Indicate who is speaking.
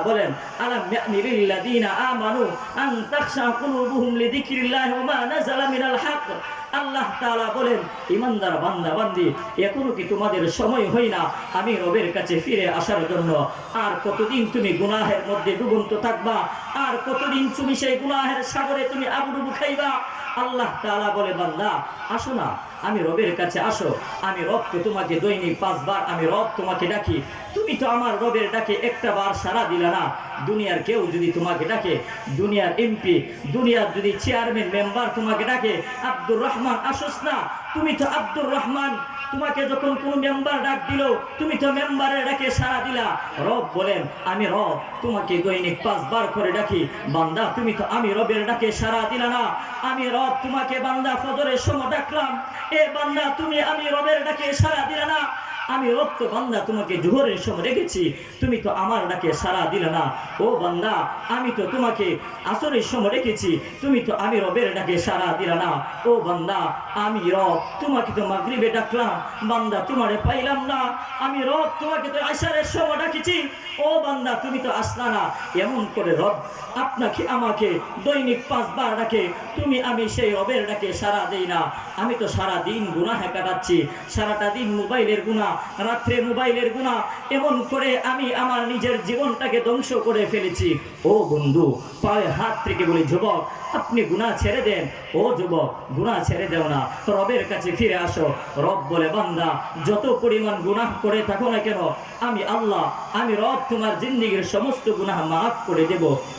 Speaker 1: বলেন আলাম ইয়ানি লিল্লাযিনা আমানু আন তাখশা কুলুবুহুম লিযিকরিল্লাহি ওয়া মা নাযালা মিনাল হক। আল্লাহ তাআলা বলেন, ঈমানদার বান্দা বান্দি, এখনো কি তোমাদের সময় হয় না আমি রবের কাছে ফিরে আসার জন্য? আর কতদিন তুমি গুনাহের মধ্যে ডুবন্ত থাকবা? আর কতদিন তুমি সেই গুনাহের সাগরে তুমি আবুডুবু খাইবা? আল্লাহ তাআলা বলে, বান্দা আসো না, আমি রবের কাছে আসো। আমি রব তো তোমাকে দৈনিক 5 বার আমি রব তোমাকে ডাকি। তুমি তো আমার রবের ডাকে একটা বার সাড়া দিলে না। দুনিয়ার কেউ যদি তোমাকে ডাকে, দুনিয়ার এমপি, দুনিয়ার যদি চেয়ারম্যান মেম্বার তোমাকে ডাকে, আব্দুর রহমান আসোস না, তুমি তো আব্দুর রহমান। তোমাকে যখন কোন মেম্বার ডাক দিল, তুমি তো মেম্বারের ডাকে সাড়া দিলা। রব বলেন, আমি রব তোমাকে দৈনিক 5 বার করে ডাকি। বান্দা তুমি তো আমি রবের ডাকে সাড়া দিলা না। আমি রব তোমাকে বান্দা ফজরের সময় ডাকলাম, এ বান্দা তুমি আমি রবের ডাকে সাড়া দিলা না। আমি রব তো বান্দা তোমাকে জোহরের সময় রেখেছি, তুমি তো আমার ডাকে সাড়া দিলে না। ও বান্দা আমি তো তোমাকে আসরের সময় রেখেছি, তুমি তো আমি রবের ডাকে সাড়া দিলে না। ও বান্দা আমি রব তোমাকে তো মাগরিবে ডাকলাম, বান্দা তোমারে পাইলাম না। আমি রব তোমাকে তো আসরের সময় ডাকেছি, ও বান্দা তুমি তো আসলা না। এমন করে রব আপনাকে আমাকে দৈনিক 5 বার ডাকে, তুমি আমি সেই রবের ডাকে সাড়া দেই না। আমি তো সারা দিন গুনাহে কাটাচ্ছি, সারাটা দিন মোবাইলের গুনাহ, রাত্রে মোবাইলের গুনাহ, এমন করে আমি আমার নিজের জীবনটাকে ধ্বংস করে ফেলেছি। ও বন্ধু পায়ে হাত থেকে বলি, যুবক আপনি গুনাহ ছেড়ে দেন। ও যুবক গুনাহ ছেড়ে দেও না, রবের কাছে ফিরে আসো। রব বলে, বান্দা যত পরিমাণ গুনাহ করে থাকো না কেন, আমি আল্লাহ আমি রব তোমার জিন্দেগীর সমস্ত গুনাহ মাফ করে দেব।